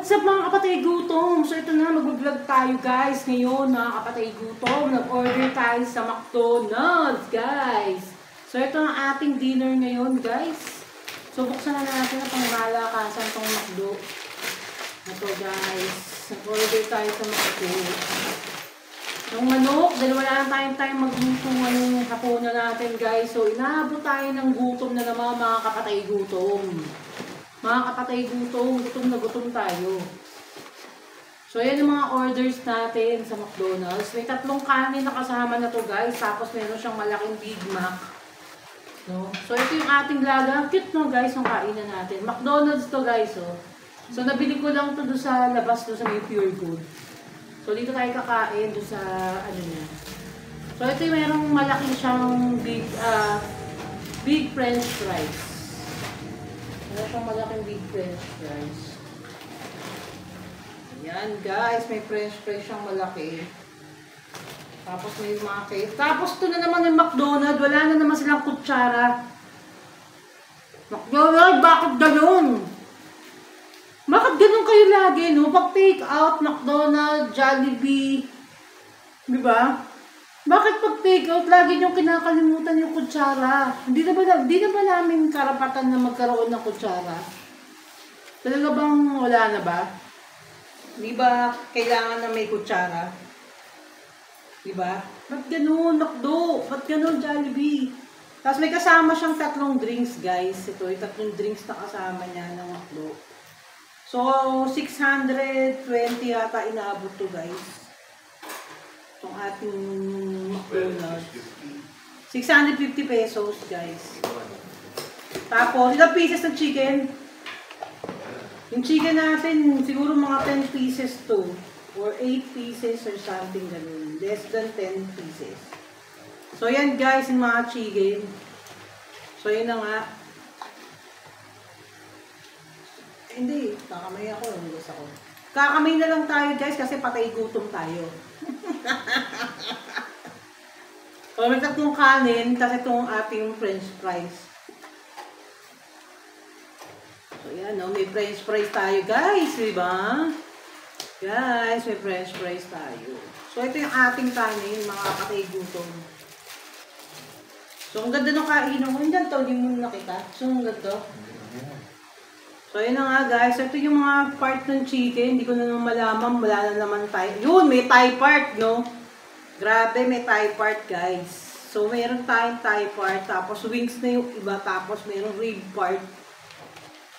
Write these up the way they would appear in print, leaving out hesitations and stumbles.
What's up mga kapatay gutom? So ito na, mag-vlog tayo guys ngayon mga kapatay gutom. Nag-order tayo sa McDonald's guys. So ito ang ating dinner ngayon guys. So buksan na natin na pangmalakasan tong McDo. Ito guys. Nag-order tayo sa McDo. Yung manok, dahil wala lang tayong time magluto ngayong hapunan natin guys. So inaabot tayo ng gutom na naman mga kapatay gutom. Mga kapatay gutom na gutom tayo. So, yan yung mga orders natin sa McDonald's. May 3 kanin na kasama na to guys. Tapos meron siyang malaking Big Mac. No? So, ito yung ating laga. Cute no guys yung kainan natin. McDonald's to guys. Oh. So, nabili ko lang to doon sa labas doon sa may Pure Good. So, dito tayo kakain doon sa ano niya. So, ito yung merong malaki siyang big French fries. Meron siyang malaking big French fries. Ayan guys, may French fries siyang malaki. Tapos may mga cake. Tapos ito na naman yung McDonald's. Wala na naman silang kutsara. McDonald's, bakit ganun? Bakit ganun kayo lagi, no? Pag take out, McDonald's, Jollibee. Diba? Bakit pag take out, lagi niyong kinakalimutan yung kutsara? Hindi na ba namin karapatan na magkaroon ng kutsara? Talaga bang wala na ba? Di ba kailangan na may kutsara? Di ba? Ba't ganun, McDo? Ba't ganun, Jollibee? Tapos may kasama siyang 3 drinks, guys. Ito, yung 3 drinks na kasama niya ng McDo. So, 620 yata inaabot to, guys. Itong ating McDonald's. 650 pesos, guys. Tapos, ilang pieces ng chicken? Yung chicken natin, siguro mga 10 pieces to. Or 8 pieces or something ganun. Less than 10 pieces. So, yan guys, yung mga chicken. So, yun na nga. Hindi, kakamay ako. Gusto ko. Kakamay na lang tayo guys kasi patay gutom tayo. So, may 3 kanin kasi itong ating French fries. So, yan, no? May French fries tayo, guys. Diba? Guys, may French fries tayo. So, ito yung ating kanin, mga kapatay gutom. So, ang ganda ng kainan ko. Hindi to, hindi mo nakita. So, ang ganda. So, yun na nga, guys. Ito yung mga part ng chicken. Hindi ko na naman malaman. Wala na naman tayo. Yun, may Thai part, no? Grabe, may Thai part, guys. So, meron tayong Thai part. Tapos, wings na yung iba. Tapos, meron rib part.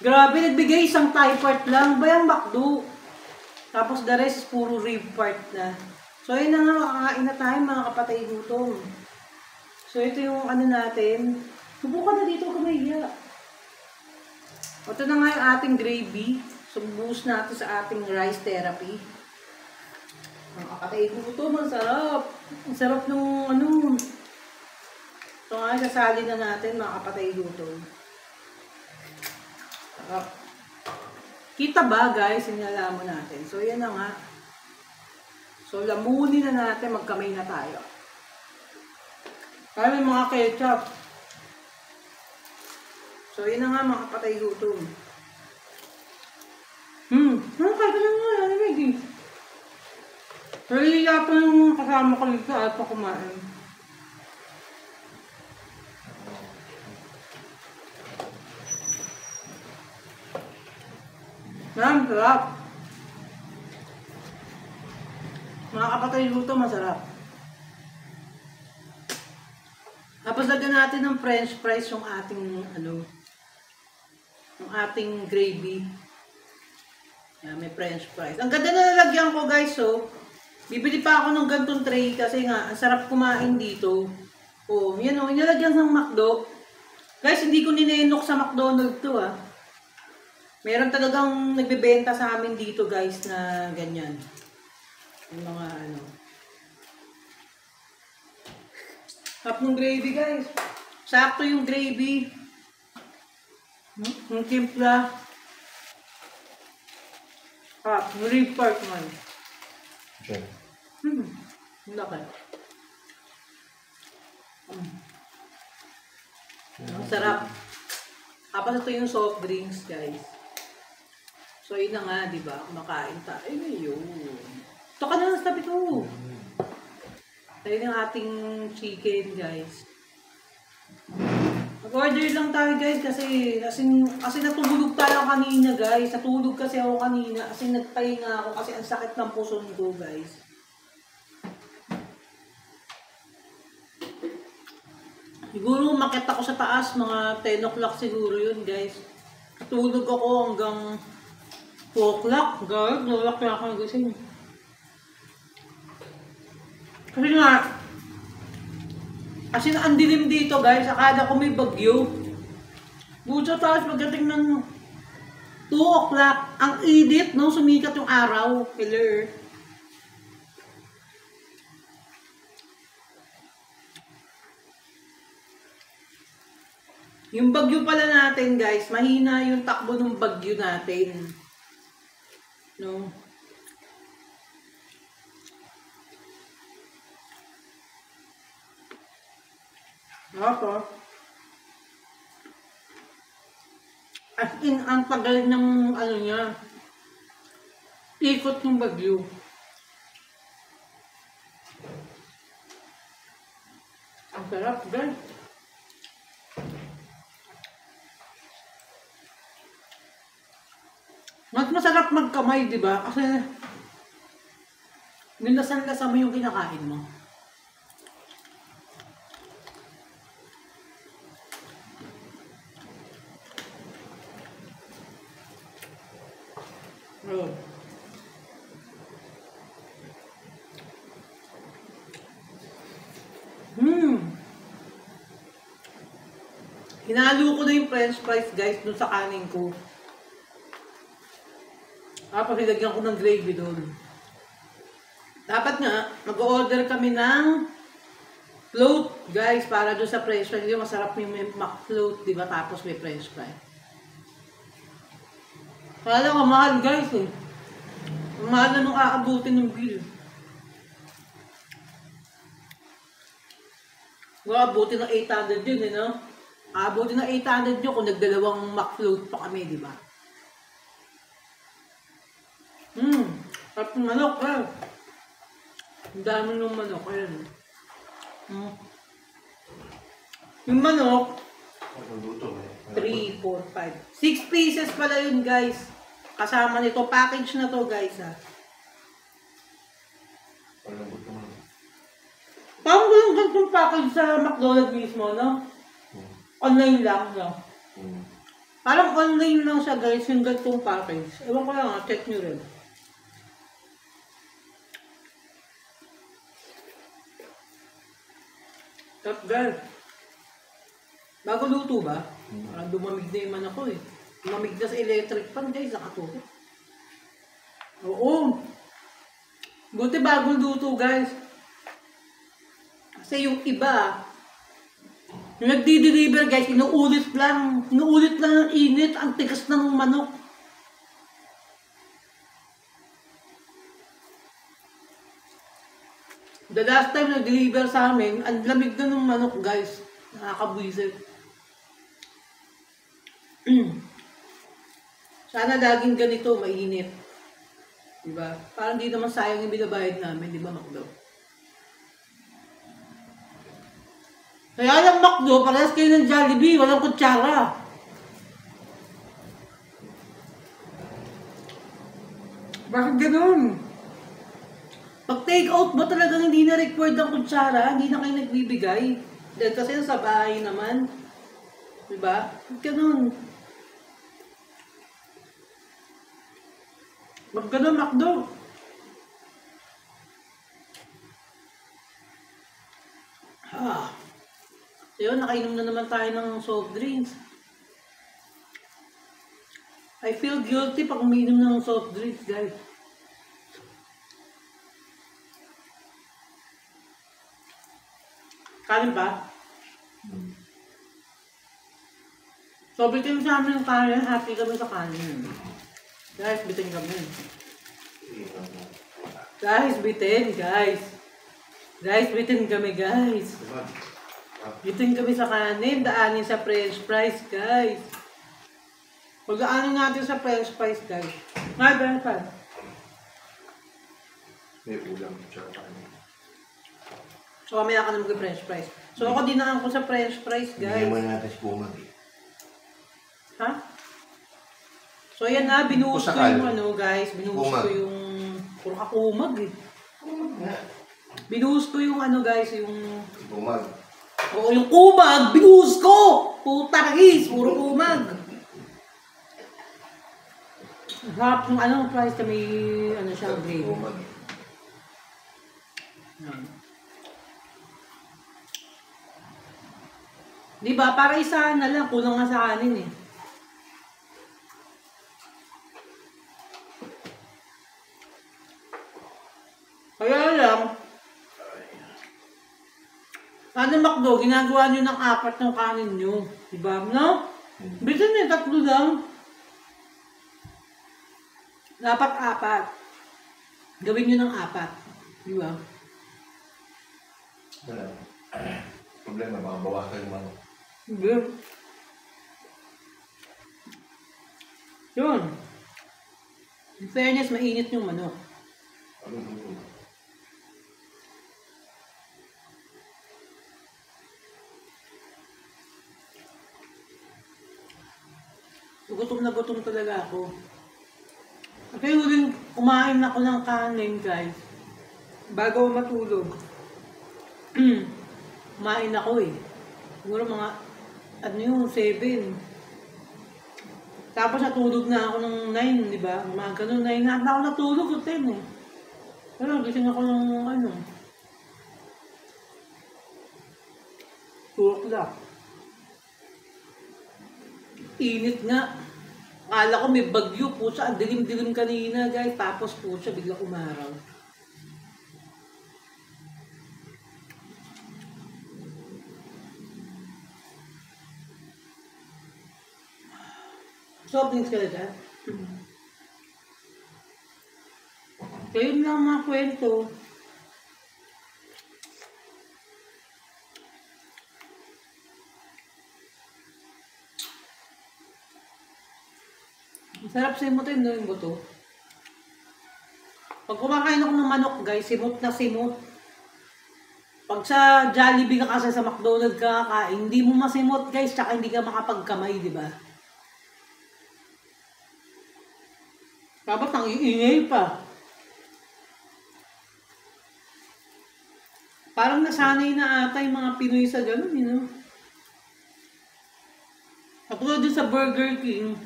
Grabe, nagbigay isang Thai part lang. Bayang McDo. Tapos, the rest, puro rib part na. So, yun na nga, makakain na tayo, mga kapatay gutom. So, ito yung ano natin. Subo ka na dito, kamaya. Ito na nga yung ating gravy. So, boost natin sa ating rice therapy. Ang kakatay gutom, ang sarap. Ang sarap nung ano. So, nga, sasali na natin mga kapatay gutom. Sarap. Kita ba guys, inalaman natin. So, yan na nga. So, lamunin na natin, magkamay na tayo. Kaya may mga ketchup. So, yun na nga mga kapatay gutom. Kaya ka lang nga, ready. Pero iya pa yung kasama ko dito at pa kumain. Yan, sarap. Mga kapatay gutom, masarap. Tapos lagyan natin ng French fries yung ating ano, yung ating gravy. Yan, may French fries. Ang ganda na nalagyan ko guys, so bibili pa ako ng gantong tray kasi nga ang sarap kumain dito. Oh, yan oh, inilagyan ng McDo. Guys, hindi ko ninenok sa McDonald's to ah. Meron talagang nagbebenta sa amin dito guys na ganyan. Yung mga ano. Sarap ng gravy guys. Sakto yung gravy. Yung timpla. Yung rib part man. Okay. Laki. Sarap. Tapos ito yung soft drinks guys. So, yun na nga, di ba? Kumakain tayo ngayon. Ito ka na, sabi ko. Tayo ng ating chicken, guys. Mag-order lang tayo, guys, kasi natulog tayo kanina, guys. Natulog kasi ako kanina, kasi nagpahinga ako, kasi ang sakit ng puson ko, guys. Siguro umakyat ako sa taas, mga 10 o'clock siguro yun, guys. Tulog ako hanggang 2 o'clock, guys. 2 o'clock na ako nagising. Kasi nga, ang dilim dito, guys. Akala ko may bagyo. Buto tapos pagdating ng 2 o'clock, ang init, no? Sumikat yung araw. Hello. Yung bagyo pala natin, guys, mahina yung takbo ng bagyo natin. No? Ako. As in, ang tagal ng ano niya, ikot ng bagyo. Ang sarap, guys. Mas masarap magkamay, di ba? Kasi nilasan-lasa mo yung kinakain mo. Oh. Hinalo ko na yung french fries, guys, dun sa kanin ko. Tapos ilagyan ko ng gravy doon. Dapat nga, mag-order kami ng float, guys, para doon sa french fries. Yung masarap yung McFloat, di ba? Tapos may french fry. Kaya lang, mahal, guys, eh. Mahal na nung aabutin ng bill. Aabutin ng 800 yun, eh, no? Aabutin ng 800 yun kung nagdalawang McFloat pa kami, di ba? Sarap ng manok, eh. Ang dami ng manok, ayan. Yung manok, 3, 4, 5. 6 pieces pala yun, guys. Kasama nito. Package na to, guys, ha. Parang walang gantong package sa McDonald's mismo, no? Online lang, no? Parang online lang siya, guys, yung gantong package. Ewan ko lang, ha. Check nyo rin. Top, guys. Bago luto ba? Parang dumamig na yung manok ko, eh. Dumamig na sa electric pan, guys. Nakatuto. Oo. Buti bagong luto, guys. Kasi yung iba, yung nagdi-deliver, guys, inuulit lang. Inuulit lang ng init. Ang tigas ng manok. The last time nag-deliver sa amin, ang lamig na ng manok, guys. Nakakabwisit. Sana laging ganito, mainit. Diba? Parang di naman sayang yung binabayad namin, di ba, McDo? Kaya lang McDo, parehas kayo ng Jollibee, walang kutsara. Bakit ganun? Pag take out ba talagang hindi na required ang kutsara, hindi na kayo nagbibigay? Dahil kasi sa bahay naman. Diba? Ganun. Wag ganun, McDo. Yun, nakainom na naman tayo ng soft drinks. I feel guilty pag umiinom ng soft drinks, guys. Kanin ba? So, bitin sa amin ng kanin. Happy kami sa kanin. Guys, bitin kami. Guys, bitin, guys. Guys, bitin kami, guys. Bitin kami sa kanin. Daanin sa french fries, guys. Pagdaanin natin sa french fries, guys. Nga, french fries. May ulam. Tsaka ano. So, mamaya ka na mag-french fries. So, ako dinaan ko sa french fries, guys. Hindi naman natin si Kumag eh. Ha? So, yan na. Binuhos ko yung ano, guys. Binuhos ko yung... Puro kakumag eh. Kumag nga. Binuhos ko yung ano, guys, yung... Kumag. Oo, yung kumag! Binuhos ko! Puta guys! Puro kumag. Harap yung ano, fries na may ano siya, gravy. Kumag. Diba? Para isahan na lang. Kulang nga sa kanin eh. Kaya lang, ano McDo, ginagawa nyo ng 4 ng kanin nyo. Diba? No? Bitin eh, 3 lang. Dapat 4. Gawin nyo ng 4. Diba? Wala. Problema, baka bawasan yung manok. Diba? Yun. In fairness, mainit yung manok. Gutom na gutom talaga ako. Kasi huling kumain ako ng kanin, guys. Bago matulog. Kumain ako eh. Siguro mga, ano yung 7. Tapos natulog na ako ng 9, di ba? Umaga ng 9 na ako natulog o 10 eh. Pero gising ako ng ano. 2 o'clock. Init nga. Akala ko may bagyo po siya. Ang dilim-dilim kanina, guys. Tapos po siya bigla umaraw. Soft drinks ka na dyan? Kayo lang mga kwento. Sarap simutin no yung buto. Pag kumakain ako ng manok, guys, simot na simot. Pag sa Jollibee ka kasi sa McDonald's ka kakain, hindi mo masimot, guys, tsaka hindi ka makapagkamay, di ba? Dapat nang iingay pa. Parang nasanay na ata yung mga Pinoy sa ganun, you know? Katulad din sa Burger King,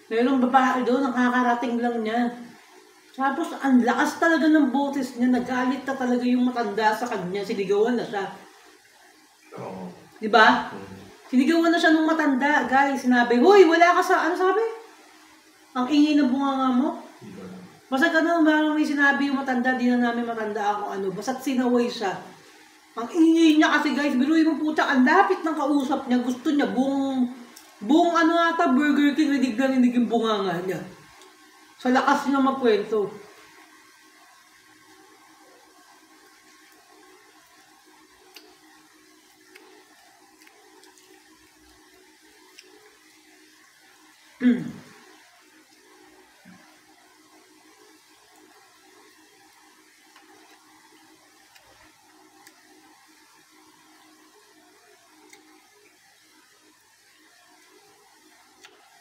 mayroong babae doon, nakakarating lang niya. Tapos, ang lakas talaga ng boses niya, nagalit na talaga yung matanda sa kanya, sinigawan na siya. Oo. Diba? Sinigawan na siya ng matanda, guys. Sinabi, "Hoy, wala ka sa..." Ano sabi? Ang ingay na bunganga mo. Basta ganun, parang may sinabi yung matanda, di na namin matanda ako ano. Basta't sinaway siya. Ang ingay niya kasi, guys, biruin mo puta, ang lapit ng kausap niya, gusto niya, buong ano ata, Burger King, rinig na rinig yung bunganga niya. Sa lakas niya magkwento.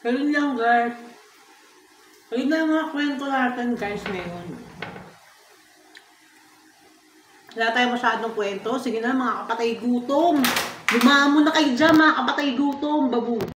Ganun lang, guys. Ayun na yung mga kwento natin, guys, ngayon. Wala tayo masyadong kwento. Sige na, mga kapatay gutom. Lumamon na kayo dyan, mga kapatay gutom. Babu.